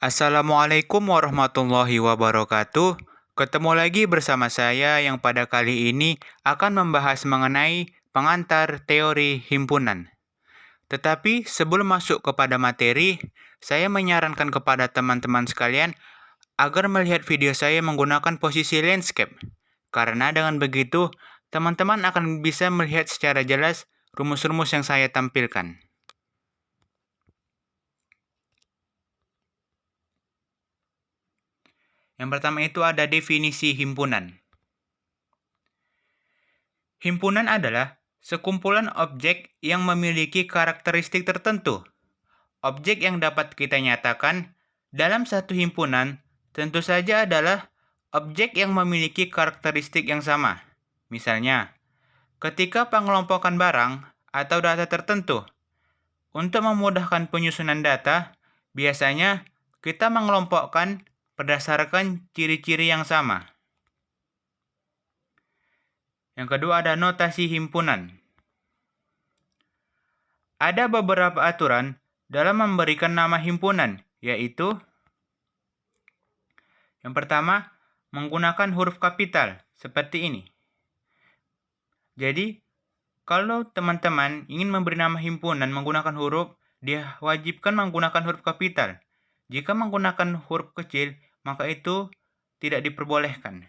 Assalamualaikum warahmatullahi wabarakatuh. Ketemu lagi bersama saya yang pada kali ini akan membahas mengenai pengantar teori himpunan. Tetapi sebelum masuk kepada materi, saya menyarankan kepada teman-teman sekalian agar melihat video saya menggunakan posisi landscape. Karena dengan begitu, teman-teman akan bisa melihat secara jelas rumus-rumus yang saya tampilkan. Yang pertama itu ada definisi himpunan. Himpunan adalah sekumpulan objek yang memiliki karakteristik tertentu. Objek yang dapat kita nyatakan dalam satu himpunan tentu saja adalah objek yang memiliki karakteristik yang sama. Misalnya, ketika pengelompokan barang atau data tertentu, untuk memudahkan penyusunan data, biasanya kita mengelompokkan berdasarkan ciri-ciri yang sama. Yang kedua ada notasi himpunan. Ada beberapa aturan dalam memberikan nama himpunan, yaitu yang pertama, menggunakan huruf kapital, seperti ini. Jadi, kalau teman-teman ingin memberi nama himpunan menggunakan huruf, dia wajibkan menggunakan huruf kapital. Jika menggunakan huruf kecil, maka itu tidak diperbolehkan.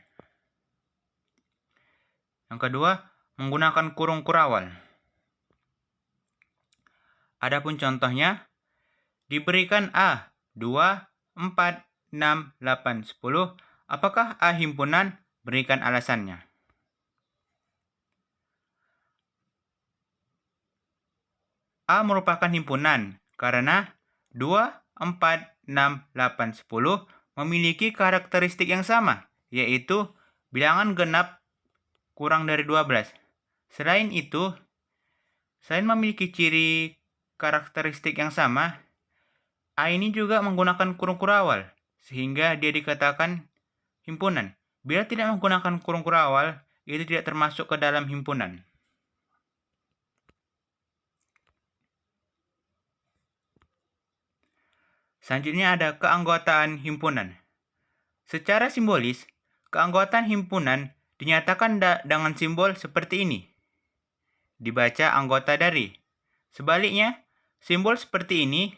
Yang kedua, menggunakan kurung kurawal. Adapun contohnya, diberikan A, 2, 4, 6, 8, 10. Apakah A himpunan? Berikan alasannya. A merupakan himpunan karena 2, 4, 6, 8, 10 memiliki karakteristik yang sama, yaitu bilangan genap kurang dari 12. Selain itu, selain memiliki ciri karakteristik yang sama, A ini juga menggunakan kurung kurawal, sehingga dia dikatakan himpunan. Bila tidak menggunakan kurung kurawal, itu tidak termasuk ke dalam himpunan. Selanjutnya ada keanggotaan himpunan. Secara simbolis, keanggotaan himpunan dinyatakan dengan simbol seperti ini. Dibaca anggota dari. Sebaliknya, simbol seperti ini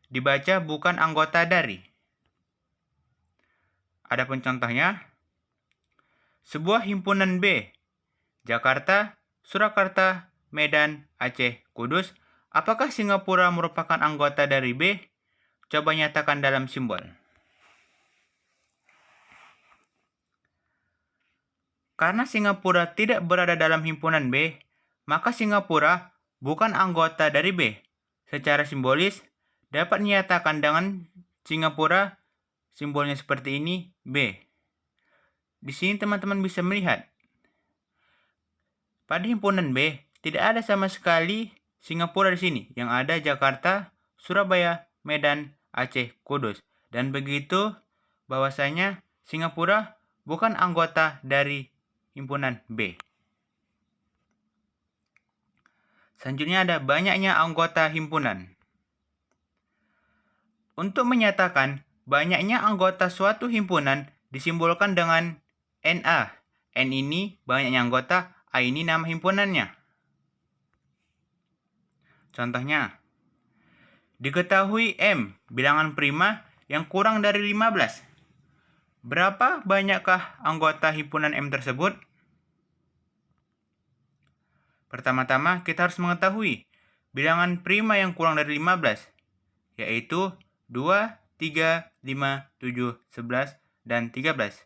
dibaca bukan anggota dari. Adapun contohnya, sebuah himpunan B, Jakarta, Surakarta, Medan, Aceh, Kudus. Apakah Singapura merupakan anggota dari B? Coba nyatakan dalam simbol. Karena Singapura tidak berada dalam himpunan B, maka Singapura bukan anggota dari B. Secara simbolis, dapat dinyatakan dengan Singapura, simbolnya seperti ini, B. Di sini teman-teman bisa melihat, pada himpunan B, tidak ada sama sekali Singapura di sini. Yang ada Jakarta, Surabaya, Medan, Aceh, Kudus. Dan begitu bahwasanya Singapura bukan anggota dari himpunan B. Selanjutnya ada banyaknya anggota himpunan. Untuk menyatakan banyaknya anggota suatu himpunan disimbolkan dengan NA. N ini banyaknya anggota, A ini nama himpunannya. Contohnya, diketahui M bilangan prima yang kurang dari 15. Berapa banyakkah anggota himpunan M tersebut? Pertama-tama kita harus mengetahui bilangan prima yang kurang dari 15, yaitu 2, 3, 5, 7, 11, dan 13.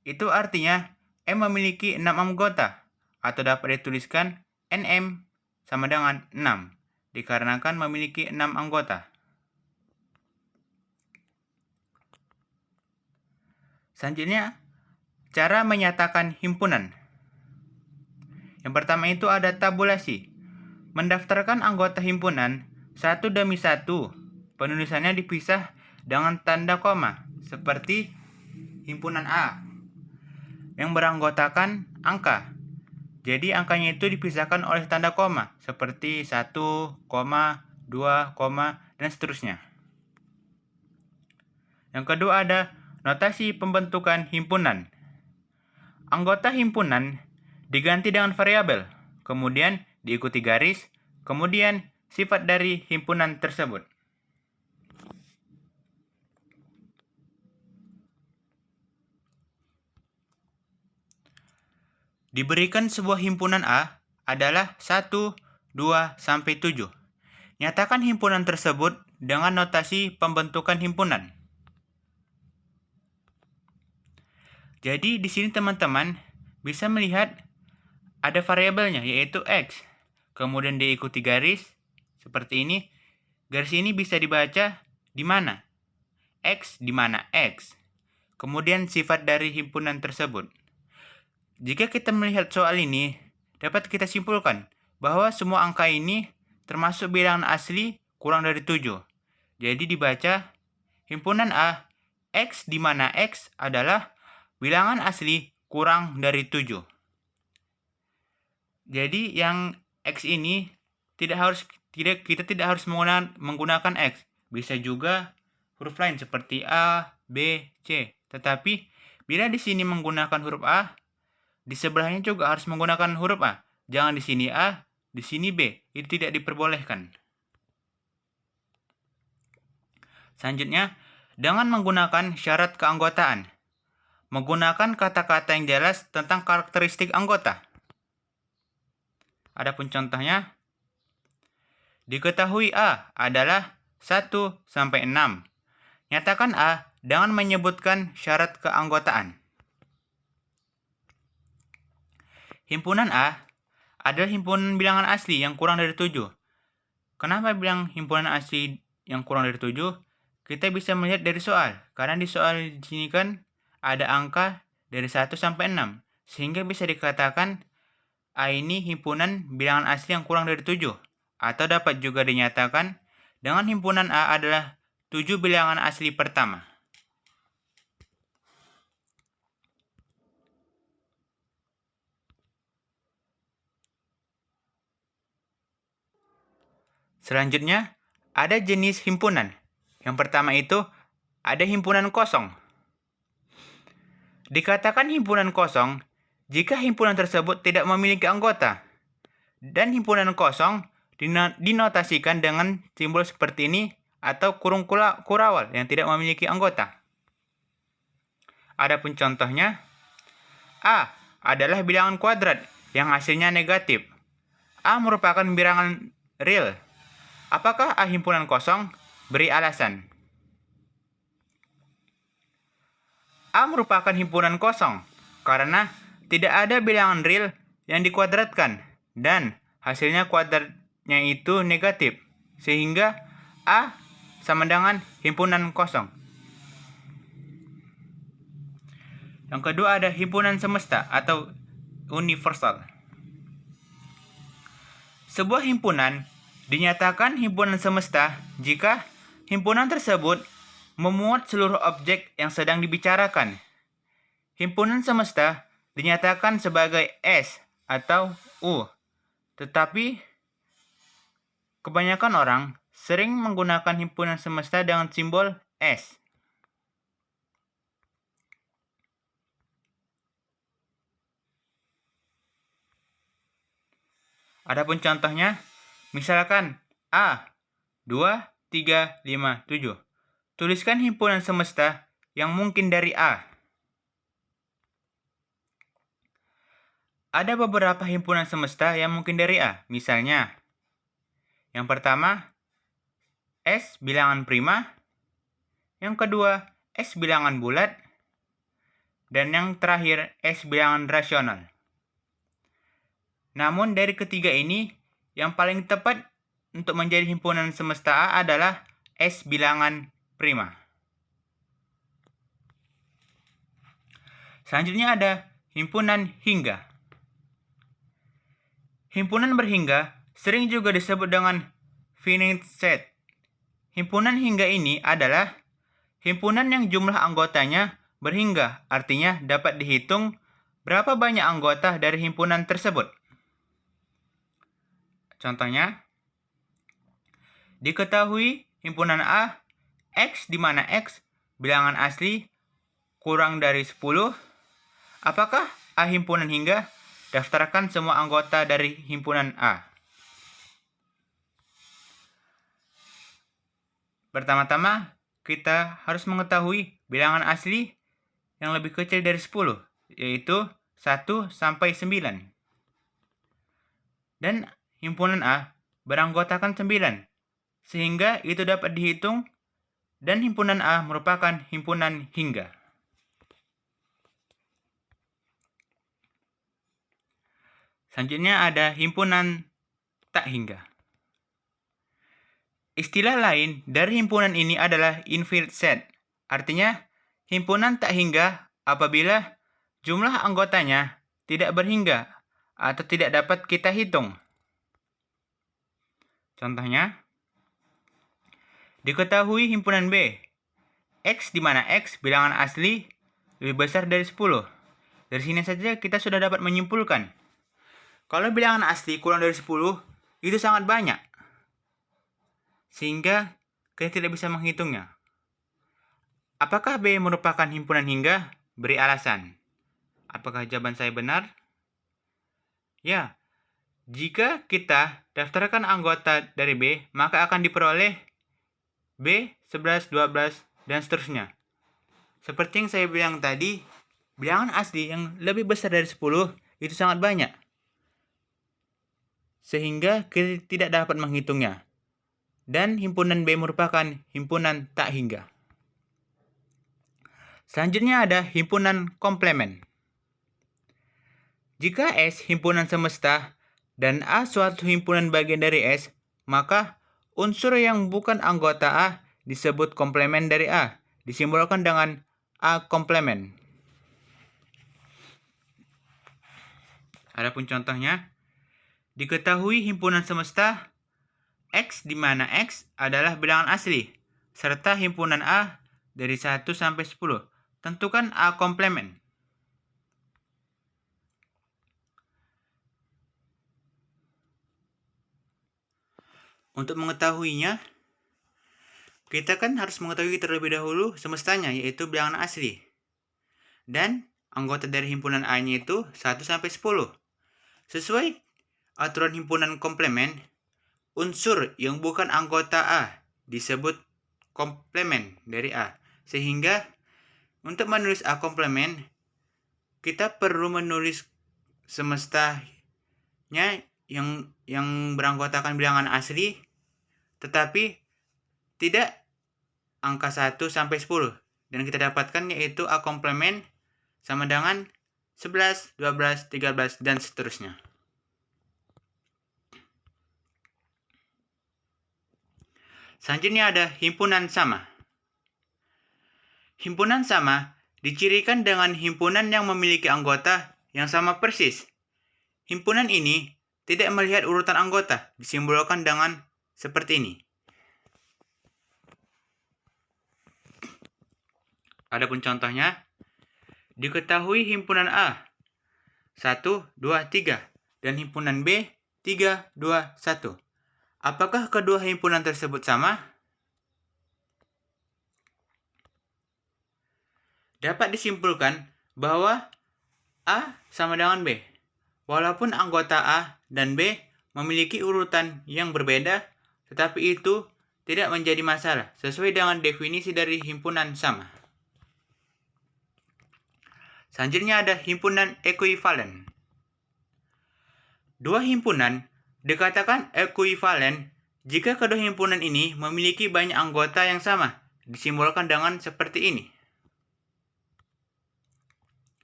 Itu artinya M memiliki 6 anggota, atau dapat dituliskan NM sama dengan 6, dikarenakan memiliki 6 anggota. Selanjutnya, cara menyatakan himpunan. Yang pertama itu ada tabulasi. Mendaftarkan anggota himpunan satu demi satu. Penulisannya dipisah dengan tanda koma, seperti himpunan A yang beranggotakan angka. Jadi angkanya itu dipisahkan oleh tanda koma, seperti 1, 2, dan seterusnya. Yang kedua ada notasi pembentukan himpunan. Anggota himpunan diganti dengan variabel, kemudian diikuti garis, kemudian sifat dari himpunan tersebut. Diberikan sebuah himpunan A adalah 1, 2, sampai 7. Nyatakan himpunan tersebut dengan notasi pembentukan himpunan. Jadi di sini teman-teman bisa melihat ada variabelnya yaitu X. Kemudian diikuti garis seperti ini. Garis ini bisa dibaca di mana? X di mana X. Kemudian sifat dari himpunan tersebut. Jika kita melihat soal ini, dapat kita simpulkan bahwa semua angka ini termasuk bilangan asli kurang dari 7. Jadi dibaca himpunan A, X di mana X adalah bilangan asli kurang dari 7. Jadi yang X ini kita tidak harus menggunakan X. Bisa juga huruf lain seperti A, B, C. Tetapi bila di sini menggunakan huruf A, di sebelahnya juga harus menggunakan huruf A. Jangan di sini A, di sini B. Itu tidak diperbolehkan. Selanjutnya, dengan menggunakan syarat keanggotaan. Menggunakan kata-kata yang jelas tentang karakteristik anggota. Adapun contohnya, diketahui A adalah 1 sampai 6. Nyatakan A dengan menyebutkan syarat keanggotaan. Himpunan A adalah himpunan bilangan asli yang kurang dari 7. Kenapa bilang himpunan asli yang kurang dari 7? Kita bisa melihat dari soal. Karena di soal di sini kan ada angka dari 1 sampai 6. Sehingga bisa dikatakan A ini himpunan bilangan asli yang kurang dari 7. Atau dapat juga dinyatakan dengan himpunan A adalah 7 bilangan asli pertama. Selanjutnya, ada jenis himpunan. Yang pertama itu, ada himpunan kosong. Dikatakan himpunan kosong jika himpunan tersebut tidak memiliki anggota. Dan himpunan kosong dinotasikan dengan simbol seperti ini atau kurung kurawal yang tidak memiliki anggota. Adapun contohnya, A adalah bilangan kuadrat yang hasilnya negatif. A merupakan bilangan real. Apakah A himpunan kosong? Beri alasan. A merupakan himpunan kosong karena tidak ada bilangan real yang dikuadratkan dan hasilnya kuadratnya itu negatif, sehingga A sama dengan himpunan kosong. Yang kedua ada himpunan semesta atau universal. Sebuah himpunan dinyatakan himpunan semesta jika himpunan tersebut memuat seluruh objek yang sedang dibicarakan. Himpunan semesta dinyatakan sebagai S atau U, tetapi kebanyakan orang sering menggunakan himpunan semesta dengan simbol S. Adapun contohnya, misalkan A, 2, 3, 5, 7. Tuliskan himpunan semesta yang mungkin dari A. Ada beberapa himpunan semesta yang mungkin dari A. Misalnya, yang pertama, S bilangan prima. Yang kedua, S bilangan bulat. Dan yang terakhir, S bilangan rasional. Namun dari ketiga ini, yang paling tepat untuk menjadi himpunan semesta A adalah S bilangan prima. Selanjutnya ada himpunan hingga. Himpunan berhingga sering juga disebut dengan finite set. Himpunan hingga ini adalah himpunan yang jumlah anggotanya berhingga, artinya dapat dihitung berapa banyak anggota dari himpunan tersebut. Contohnya, diketahui himpunan A, X di mana X bilangan asli kurang dari 10, apakah A himpunan hingga? Daftarkan semua anggota dari himpunan A. Pertama-tama, kita harus mengetahui bilangan asli yang lebih kecil dari 10, yaitu 1 sampai 9. Dan himpunan A beranggotakan 9, sehingga itu dapat dihitung, dan himpunan A merupakan himpunan hingga. Selanjutnya ada himpunan tak hingga. Istilah lain dari himpunan ini adalah infinite set. Artinya, himpunan tak hingga apabila jumlah anggotanya tidak berhingga atau tidak dapat kita hitung. Contohnya, diketahui himpunan B, X di mana X bilangan asli lebih besar dari 10. Dari sini saja kita sudah dapat menyimpulkan, kalau bilangan asli kurang dari 10, itu sangat banyak, sehingga kita tidak bisa menghitungnya. Apakah B merupakan himpunan hingga? Beri alasan. Apakah jawaban saya benar? Ya, jika kita daftarkan anggota dari B, maka akan diperoleh B, 11, 12, dan seterusnya. Seperti yang saya bilang tadi, bilangan asli yang lebih besar dari 10 itu sangat banyak, sehingga kita tidak dapat menghitungnya. Dan himpunan B merupakan himpunan tak hingga. Selanjutnya ada himpunan komplemen. Jika S himpunan semesta dan A suatu himpunan bagian dari S, maka unsur yang bukan anggota A disebut komplemen dari A, disimbolkan dengan A komplemen. Adapun contohnya, diketahui himpunan semesta X di mana X adalah bilangan asli, serta himpunan A dari 1 sampai 10. Tentukan A komplemen. Untuk mengetahuinya, kita kan harus mengetahui terlebih dahulu semestanya, yaitu bilangan asli. Dan anggota dari himpunan A-nya itu 1 sampai 10. Sesuai aturan himpunan komplemen, unsur yang bukan anggota A disebut komplemen dari A. Sehingga untuk menulis A komplemen, kita perlu menulis semestanya yang beranggotakan bilangan asli, tetapi tidak angka 1 sampai 10. Dan kita dapatkan yaitu A komplemen sama dengan 11, 12, 13, dan seterusnya. Selanjutnya ada himpunan sama. Himpunan sama dicirikan dengan himpunan yang memiliki anggota yang sama persis. Himpunan ini tidak melihat urutan anggota, disimbolkan dengan seperti ini. Adapun contohnya, diketahui himpunan A 1, 2, 3 dan himpunan B 3, 2, 1. Apakah kedua himpunan tersebut sama? Dapat disimpulkan bahwa A sama dengan B. Walaupun anggota A dan B memiliki urutan yang berbeda, tetapi itu tidak menjadi masalah sesuai dengan definisi dari himpunan sama. Selanjutnya ada himpunan ekuivalen. Dua himpunan dikatakan ekuivalen jika kedua himpunan ini memiliki banyak anggota yang sama, disimbolkan dengan seperti ini.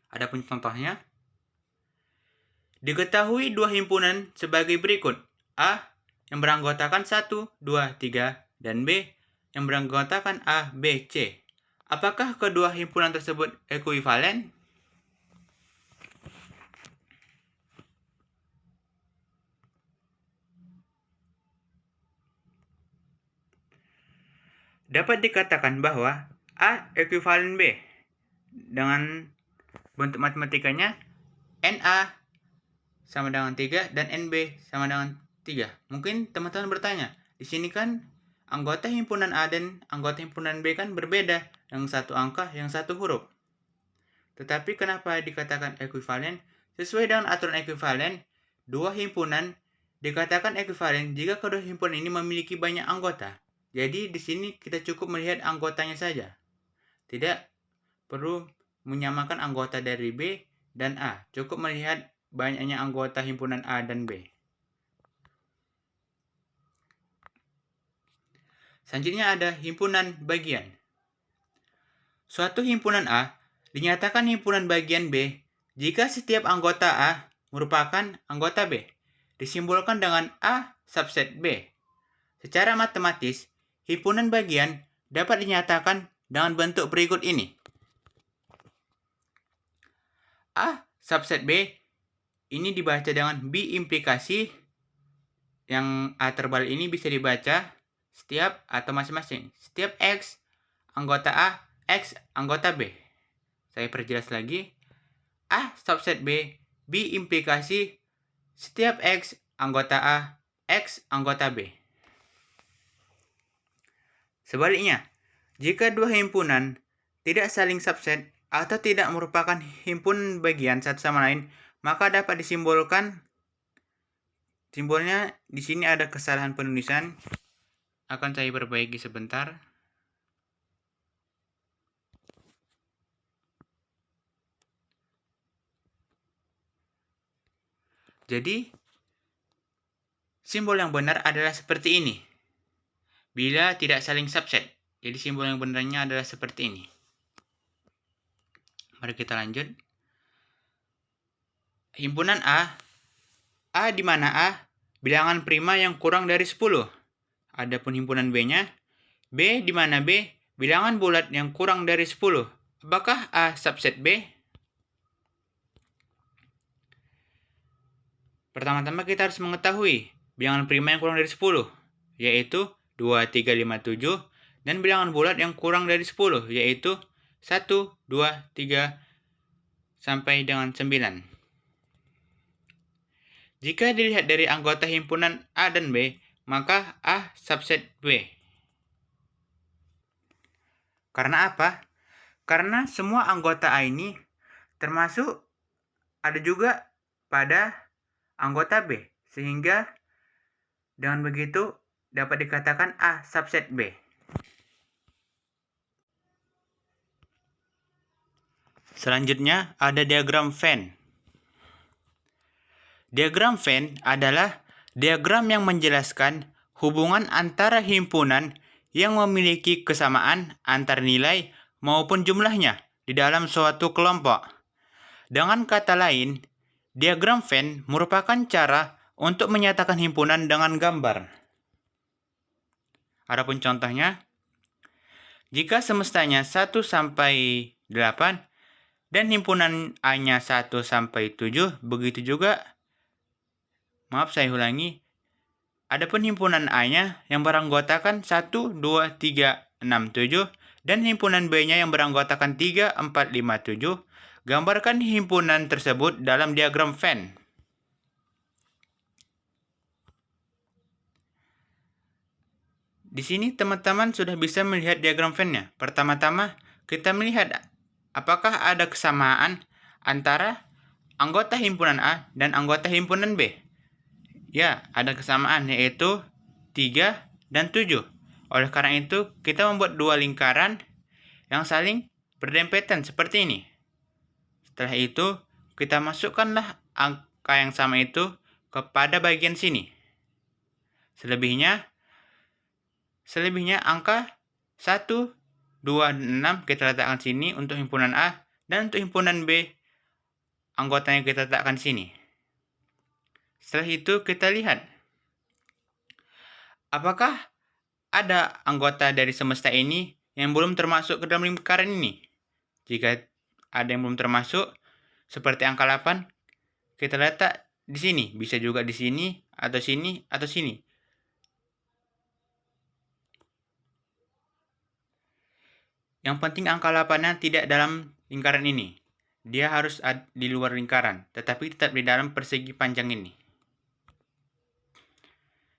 Adapun contohnya, diketahui dua himpunan sebagai berikut. A yang beranggotakan 1, 2, 3, dan B yang beranggotakan A, B, C. Apakah kedua himpunan tersebut ekuivalen? Dapat dikatakan bahwa A ekuivalen B. Dengan bentuk matematikanya, NA sama dengan 3 dan NB sama dengan 3. Mungkin teman-teman bertanya, di sini kan anggota himpunan A dan anggota himpunan B kan berbeda, yang satu angka, yang satu huruf. Tetapi kenapa dikatakan ekuivalen? Sesuai dengan aturan ekuivalen, dua himpunan dikatakan ekuivalen jika kedua himpunan ini memiliki banyak anggota. Jadi di sini kita cukup melihat anggotanya saja. Tidak perlu menyamakan anggota dari B dan A. Cukup melihat banyaknya anggota himpunan A dan B. Selanjutnya ada himpunan bagian. Suatu himpunan A dinyatakan himpunan bagian B jika setiap anggota A merupakan anggota B. Disimbolkan dengan A subset B. Secara matematis, himpunan bagian dapat dinyatakan dengan bentuk berikut ini. A subset B ini dibaca dengan B implikasi, yang A terbalik ini bisa dibaca setiap atau masing-masing. Setiap X anggota A, X anggota B. Saya perjelas lagi. A subset B, B implikasi, setiap X anggota A, X anggota B. Sebaliknya, jika dua himpunan tidak saling subset atau tidak merupakan himpunan bagian satu sama lain, maka dapat disimbolkan. Simbolnya di sini ada kesalahan penulisan. Akan saya perbaiki sebentar. Jadi, simbol yang benar adalah seperti ini. Bila tidak saling subset. Jadi simbol yang benarnya adalah seperti ini. Mari kita lanjut. Himpunan A di mana A bilangan prima yang kurang dari 10. Adapun himpunan B-nya, B di mana B bilangan bulat yang kurang dari 10. Apakah A subset B? Pertama-tama kita harus mengetahui bilangan prima yang kurang dari 10, yaitu 2, 3, 5, 7, dan bilangan bulat yang kurang dari 10, yaitu 1, 2, 3, sampai dengan 9. Jika dilihat dari anggota himpunan A dan B, maka A subset B. Karena apa? Karena semua anggota A ini termasuk ada juga pada anggota B. Sehingga dengan begitu dapat dikatakan A subset B. Selanjutnya ada diagram Venn. Diagram Venn adalah diagram yang menjelaskan hubungan antara himpunan yang memiliki kesamaan antar nilai maupun jumlahnya di dalam suatu kelompok. Dengan kata lain, diagram Venn merupakan cara untuk menyatakan himpunan dengan gambar. Adapun contohnya, jika semestanya 1 sampai 8 dan himpunan A-nya 1 sampai 7, begitu juga, saya ulangi, adapun himpunan A-nya yang beranggotakan 1, 2, 3, 6, 7, dan himpunan B-nya yang beranggotakan 3, 4, 5, 7, gambarkan himpunan tersebut dalam diagram Venn. Di sini teman-teman sudah bisa melihat diagram Venn-nya. Pertama-tama kita melihat apakah ada kesamaan antara anggota himpunan A dan anggota himpunan B. Ya, ada kesamaan, yaitu 3 dan 7. Oleh karena itu, kita membuat dua lingkaran yang saling berdempetan seperti ini. Setelah itu, kita masukkanlah angka yang sama itu kepada bagian sini. Selebihnya angka 1, 2, dan 6 kita letakkan sini untuk himpunan A, dan untuk himpunan B, anggotanya kita letakkan sini. Setelah itu kita lihat, apakah ada anggota dari semesta ini yang belum termasuk ke dalam lingkaran ini? Jika ada yang belum termasuk, seperti angka 8, kita letak di sini. Bisa juga di sini, atau sini, atau sini. Yang penting angka 8-nya tidak dalam lingkaran ini. Dia harus di luar lingkaran, tetapi tetap di dalam persegi panjang ini.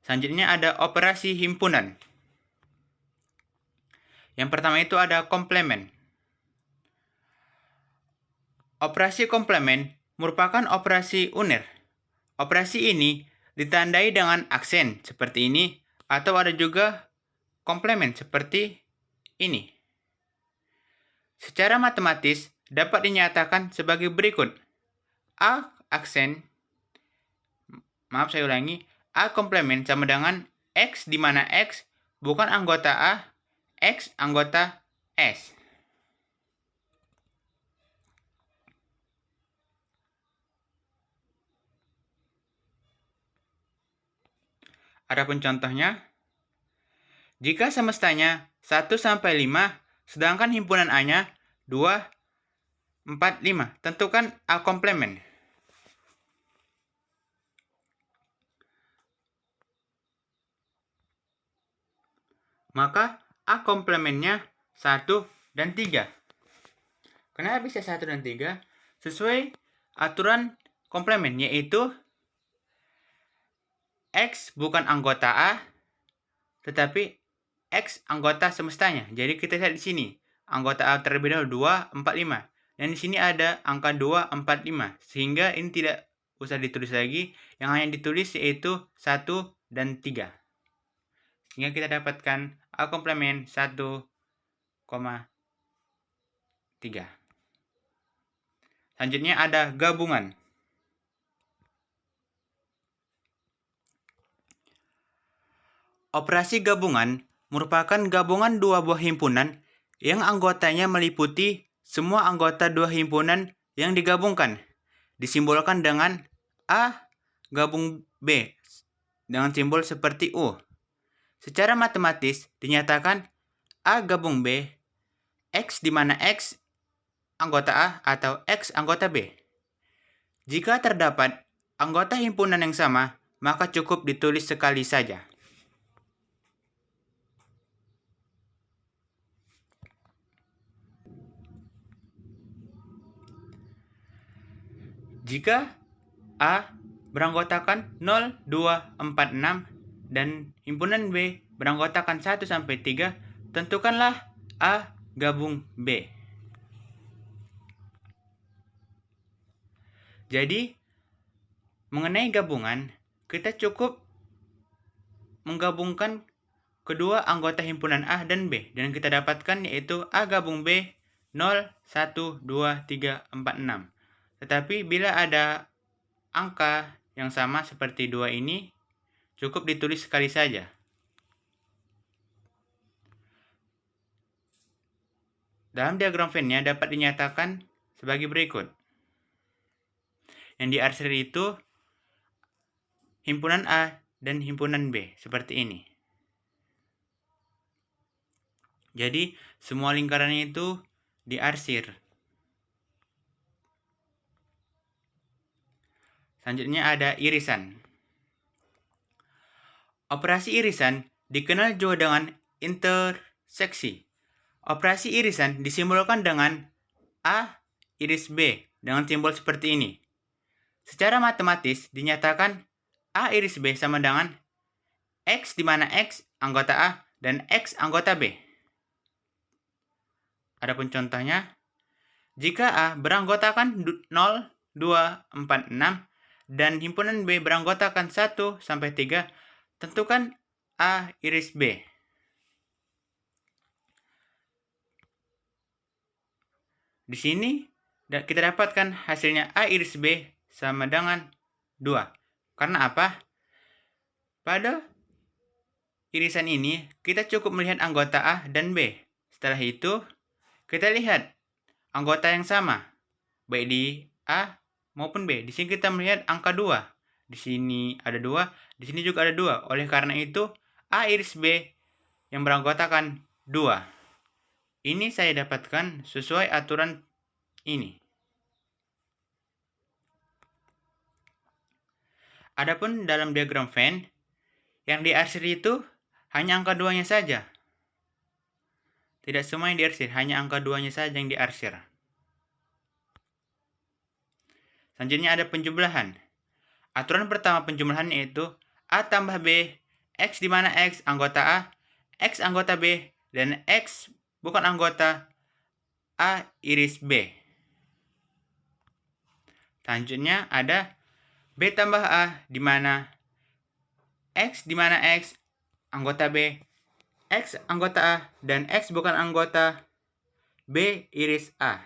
Selanjutnya ada operasi himpunan. Yang pertama itu ada komplement. Operasi komplement merupakan operasi uner. Operasi ini ditandai dengan aksen seperti ini, atau ada juga komplement seperti ini. Secara matematis dapat dinyatakan sebagai berikut. A komplement sama dengan X di mana X bukan anggota A, X anggota S. Adapun contohnya, jika semestanya 1 sampai 5, sedangkan himpunan A-nya 2, 4, 5, tentukan A komplement. Maka A komplementnya 1 dan 3. Kenapa bisa 1 dan 3? Sesuai aturan komplement, yaitu X bukan anggota A, tetapi X anggota semestanya. Jadi kita lihat di sini, anggota A terlebih dahulu 2, 4, 5. Dan di sini ada angka 2, 4, 5. Sehingga ini tidak usah ditulis lagi, yang hanya ditulis yaitu 1 dan 3. Sehingga kita dapatkan A komplement 1,3. Selanjutnya ada gabungan. Operasi gabungan merupakan gabungan dua buah himpunan yang anggotanya meliputi semua anggota dua himpunan yang digabungkan. Disimbolkan dengan A gabung B dengan simbol seperti U. Secara matematis dinyatakan A gabung B, X di mana X anggota A atau X anggota B. Jika terdapat anggota himpunan yang sama, maka cukup ditulis sekali saja. Jika A beranggotakan 0, 2, 4, 6 dan himpunan B beranggotakan 1 sampai 3, tentukanlah A gabung B. Jadi, mengenai gabungan, kita cukup menggabungkan kedua anggota himpunan A dan B, dan kita dapatkan yaitu A gabung B 0, 1, 2, 3, 4, 6. Tetapi bila ada angka yang sama seperti 2 ini, cukup ditulis sekali saja. Dalam diagram Venn-nya dapat dinyatakan sebagai berikut. Yang diarsir itu himpunan A dan himpunan B, seperti ini. Jadi, semua lingkarannya itu diarsir. Selanjutnya ada irisan. Operasi irisan dikenal juga dengan interseksi. Operasi irisan disimbolkan dengan A iris B dengan simbol seperti ini. Secara matematis dinyatakan A iris B sama dengan X di mana X anggota A dan X anggota B. Adapun contohnya, jika A beranggotakan 0, 2, 4, 6 dan himpunan B beranggotakan 1 sampai 3, tentukan A iris B. Di sini kita dapatkan hasilnya A iris B sama dengan 2. Karena apa? Pada irisan ini, kita cukup melihat anggota A dan B. Setelah itu, kita lihat anggota yang sama, baik di A maupun B. Di sini kita melihat angka 2. Di sini ada 2, di sini juga ada 2. Oleh karena itu, A iris B yang beranggotakan 2. Ini saya dapatkan sesuai aturan ini. Adapun dalam diagram Venn, yang diarsir itu hanya angka 2-nya saja. Tidak semua yang diarsir, hanya angka 2-nya saja yang diarsir. Selanjutnya ada penjumlahan. Aturan pertama penjumlahan yaitu A tambah B, X di mana X anggota A, X anggota B, dan X bukan anggota A iris B. Selanjutnya ada B tambah A di mana X anggota B, X anggota A, dan X bukan anggota B iris A.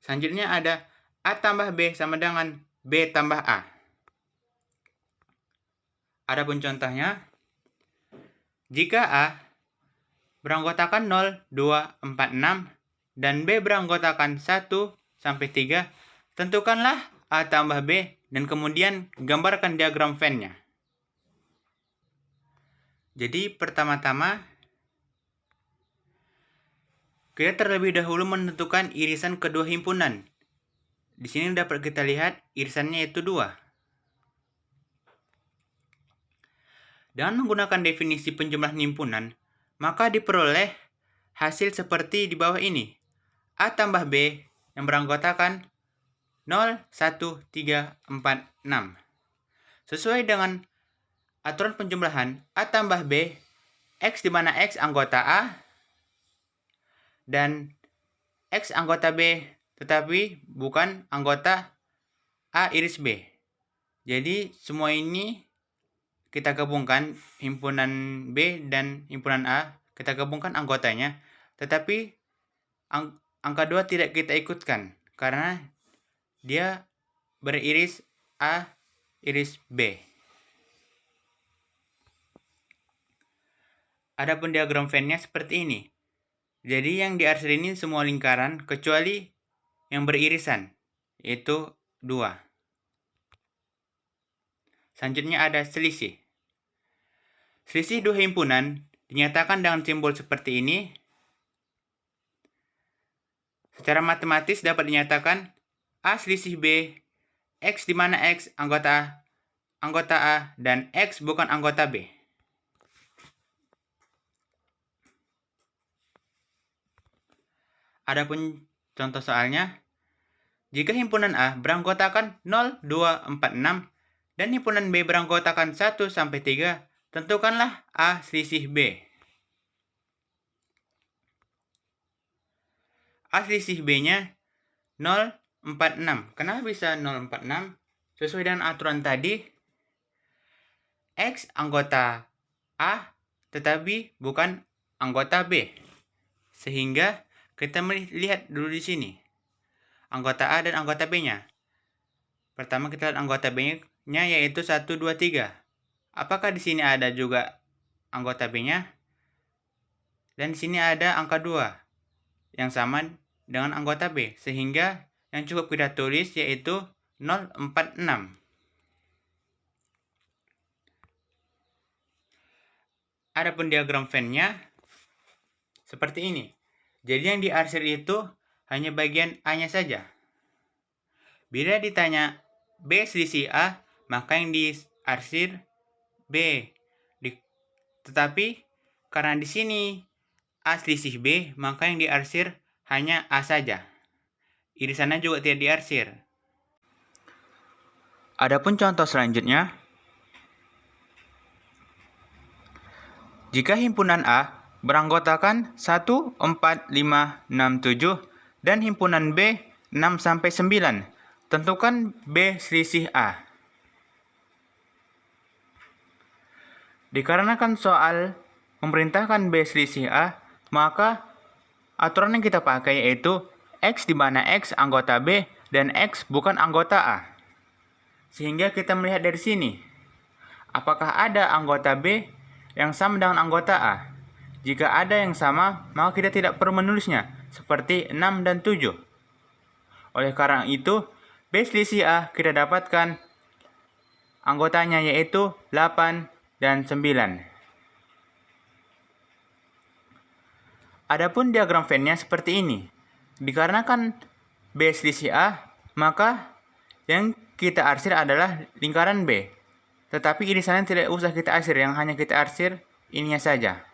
Selanjutnya ada A tambah B sama dengan B tambah A. Adapun contohnya, jika A beranggotakan 0, 2, 4, 6, dan B beranggotakan 1 sampai 3, tentukanlah A tambah B dan kemudian gambarkan diagram Venn-nya. Jadi pertama-tama kita terlebih dahulu menentukan irisan kedua himpunan. Di sini dapat kita lihat irisannya itu 2. Dengan menggunakan definisi penjumlahan himpunan, maka diperoleh hasil seperti di bawah ini. A tambah B yang beranggotakan 0, 1, 3, 4, 6. Sesuai dengan aturan penjumlahan A tambah B, X di mana X anggota A, dan X anggota B tetapi bukan anggota A iris B. Jadi semua ini kita gabungkan, himpunan B dan himpunan A, kita gabungkan anggotanya, tetapi angka 2 tidak kita ikutkan karena dia beriris A iris B. Adapun diagram Venn-nya seperti ini. Jadi yang diarsir ini semua lingkaran kecuali yang beririsan, yaitu 2. Selanjutnya ada selisih. Selisih dua himpunan dinyatakan dengan simbol seperti ini. Secara matematis dapat dinyatakan A selisih B, X di mana X anggota A, dan X bukan anggota B. Adapun contoh soalnya, jika himpunan A beranggotakan 0, 2, 4, 6, dan himpunan B beranggotakan 1 sampai 3, tentukanlah A selisih B. A selisih B-nya 0, 4, 6. Kenapa bisa 0, 4, 6? Sesuai dengan aturan tadi, X anggota A tetapi bukan anggota B. Sehingga kita melihat dulu di sini anggota A dan anggota B-nya. Pertama kita lihat anggota B-nya yaitu 1, 2, 3. Apakah di sini ada juga anggota B-nya? Dan di sini ada angka 2 yang sama dengan anggota B. Sehingga yang cukup kita tulis yaitu 0, 4, 6. Adapun diagram Venn-nya seperti ini. Jadi yang diarsir itu hanya bagian A-nya saja. Bila ditanya B selisih A, maka yang diarsir B. Tetapi karena di sini A selisih B, maka yang diarsir hanya A saja. Irisannya juga tidak diarsir. Adapun contoh selanjutnya, jika himpunan A beranggotakan 1, 4, 5, 6, 7, dan himpunan B 6 sampai 9, tentukan B selisih A. Dikarenakan soal memerintahkan B selisih A, maka aturan yang kita pakai yaitu X di mana X anggota B dan X bukan anggota A. Sehingga kita melihat dari sini, apakah ada anggota B yang sama dengan anggota A? Jika ada yang sama, maka kita tidak perlu menulisnya, seperti 6 dan 7. Oleh karena itu, B selisih A kita dapatkan anggotanya yaitu 8 dan 9. Adapun diagram Venn-nya seperti ini. Dikarenakan B selisih A, maka yang kita arsir adalah lingkaran B. Tetapi irisannya tidak usah kita arsir, yang hanya kita arsir ininya saja.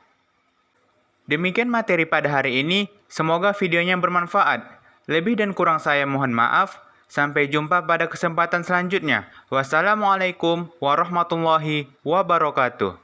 Demikian materi pada hari ini, semoga videonya bermanfaat. Lebih dan kurang saya mohon maaf. Sampai jumpa pada kesempatan selanjutnya. Wassalamualaikum warahmatullahi wabarakatuh.